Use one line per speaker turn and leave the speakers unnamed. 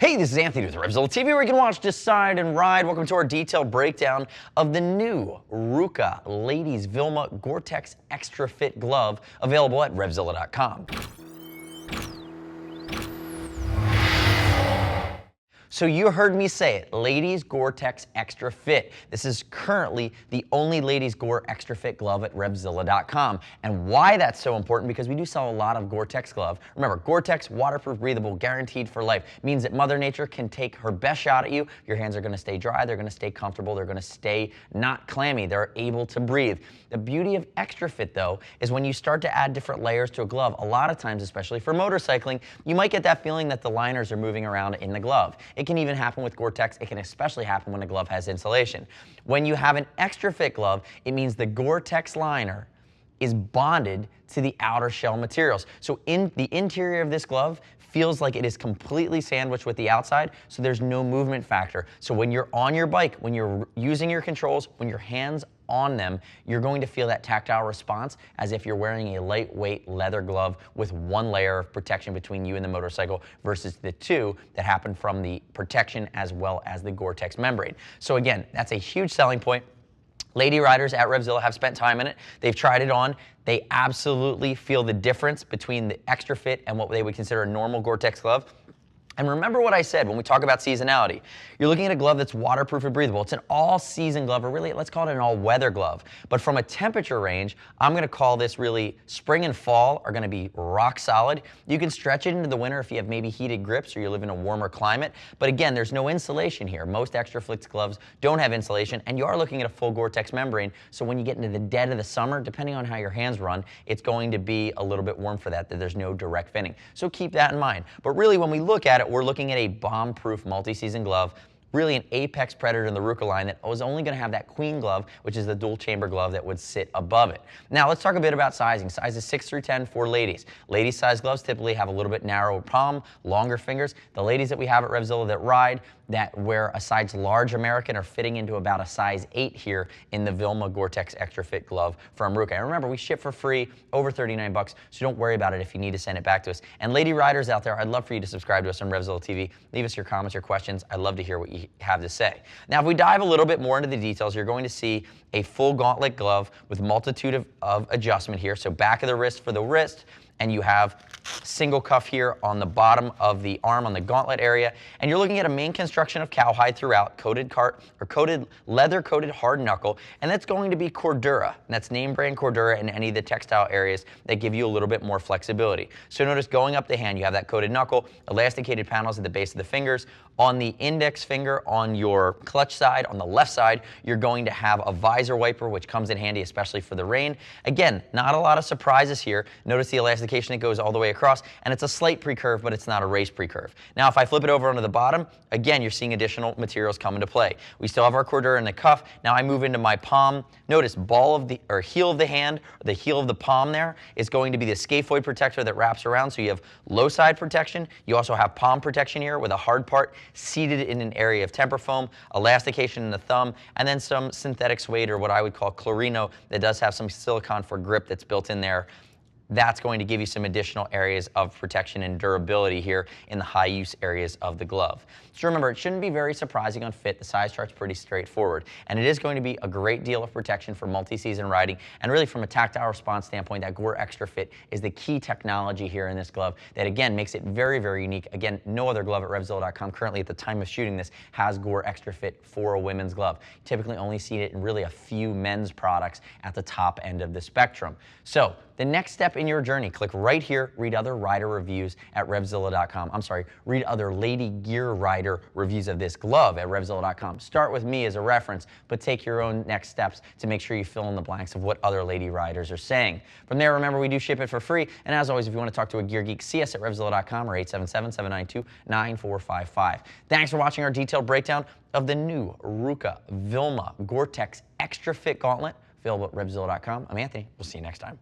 Hey, this is Anthony with RevZilla TV, where you can watch, decide, and ride. Welcome to our detailed breakdown of the new Rukka Ladies Vilma Goretex Extra Fit glove, available at RevZilla.com. So you heard me say it, Ladies Goretex Extra Fit. This is currently the only Ladies Gore Extra Fit glove at RevZilla.com. And why that's so important, because we do sell a lot of Gore-Tex glove. Remember, Gore-Tex, waterproof, breathable, guaranteed for life. Means that Mother Nature can take her best shot at you. Your hands are gonna stay dry, they're gonna stay comfortable, they're gonna stay not clammy, they're able to breathe. The beauty of Extra Fit, though, is when you start to add different layers to a glove, a lot of times, especially for motorcycling, you might get that feeling that the liners are moving around in the glove. It can even happen with Gore-Tex. It can especially happen when a glove has insulation. When you have an Extra Fit glove, it means the Gore-Tex liner is bonded to the outer shell materials. So in the interior of this glove feels like it is completely sandwiched with the outside, so there's no movement factor. So when you're on your bike, when you're using your controls, when your hands on them, you're going to feel that tactile response as if you're wearing a lightweight leather glove with one layer of protection between you and the motorcycle versus the two that happen from the protection as well as the Gore-Tex membrane. So again, that's a huge selling point. Lady riders at RevZilla have spent time in it. They've tried it on. They absolutely feel the difference between the Extra Fit and what they would consider a normal Gore-Tex glove. And remember what I said when we talk about seasonality. You're looking at a glove that's waterproof and breathable. It's an all-season glove, or really, let's call it an all-weather glove. But from a temperature range, I'm gonna call this really spring and fall are gonna be rock solid. You can stretch it into the winter if you have maybe heated grips or you live in a warmer climate. But again, there's no insulation here. Most Extra Fit gloves don't have insulation, and you are looking at a full Gore-Tex membrane. So when you get into the dead of the summer, depending on how your hands run, it's going to be a little bit warm for that there's no direct fitting. So keep that in mind. But really, when we look at it, we're looking at a bomb-proof multi-season glove, really an apex predator in the Rukka line that was only going to have that queen glove, which is the dual chamber glove that would sit above it. Now let's talk a bit about sizing. Sizes 6 through 10 for ladies. Ladies size gloves typically have a little bit narrower palm, longer fingers. The ladies that we have at RevZilla that ride, that wear a size large American, are fitting into about a size 8 here in the Vilma Gore-Tex Extra Fit glove from Rukka. And remember, we ship for free, over 39 bucks, so don't worry about it if you need to send it back to us. And lady riders out there, I'd love for you to subscribe to us on RevZilla TV. Leave us your comments, your questions. I'd love to hear what you have to say. Now, if we dive a little bit more into the details, you're going to see a full gauntlet glove with multitude of adjustment here. So back of the wrist for the wrist, and you have single cuff here on the bottom of the arm on the gauntlet area. And you're looking at a main construction of cowhide throughout, leather coated hard knuckle, and that's going to be Cordura. And that's name brand Cordura in any of the textile areas that give you a little bit more flexibility. So notice going up the hand, you have that coated knuckle, elasticated panels at the base of the fingers. On the index finger, on your clutch side, on the left side, you're going to have a visor wiper, which comes in handy, especially for the rain. Again, not a lot of surprises here. Notice the elastication that goes all the way across, and it's a slight pre-curve, but it's not a race pre-curve. Now, if I flip it over onto the bottom, again, you're seeing additional materials come into play. We still have our Cordura in the cuff. Now I move into my palm. Notice heel of the hand, or the heel of the palm there is going to be the scaphoid protector that wraps around, so you have low side protection. You also have palm protection here with a hard part seated in an area of temper foam, elastication in the thumb, and then some synthetic suede, or what I would call Chlorino, that does have some silicone for grip that's built in there. That's going to give you some additional areas of protection and durability here in the high use areas of the glove. So remember, it shouldn't be very surprising on fit. The size chart's pretty straightforward. And it is going to be a great deal of protection for multi-season riding. And really from a tactile response standpoint, that Gore Extra Fit is the key technology here in this glove that, again, makes it very, very unique. Again, no other glove at RevZilla.com currently at the time of shooting this has Gore Extra Fit for a women's glove. You typically only see it in really a few men's products at the top end of the spectrum. So the next step in your journey, click right here, read other rider reviews at RevZilla.com. I'm sorry, read other lady gear rider reviews of this glove at RevZilla.com. Start with me as a reference, but take your own next steps to make sure you fill in the blanks of what other lady riders are saying. From there, remember, we do ship it for free. And as always, if you want to talk to a gear geek, see us at RevZilla.com or 877-792-9455. Thanks for watching our detailed breakdown of the new Rukka Vilma Gore-Tex Extra Fit Gauntlet, available at RevZilla.com. I'm Anthony. We'll see you next time.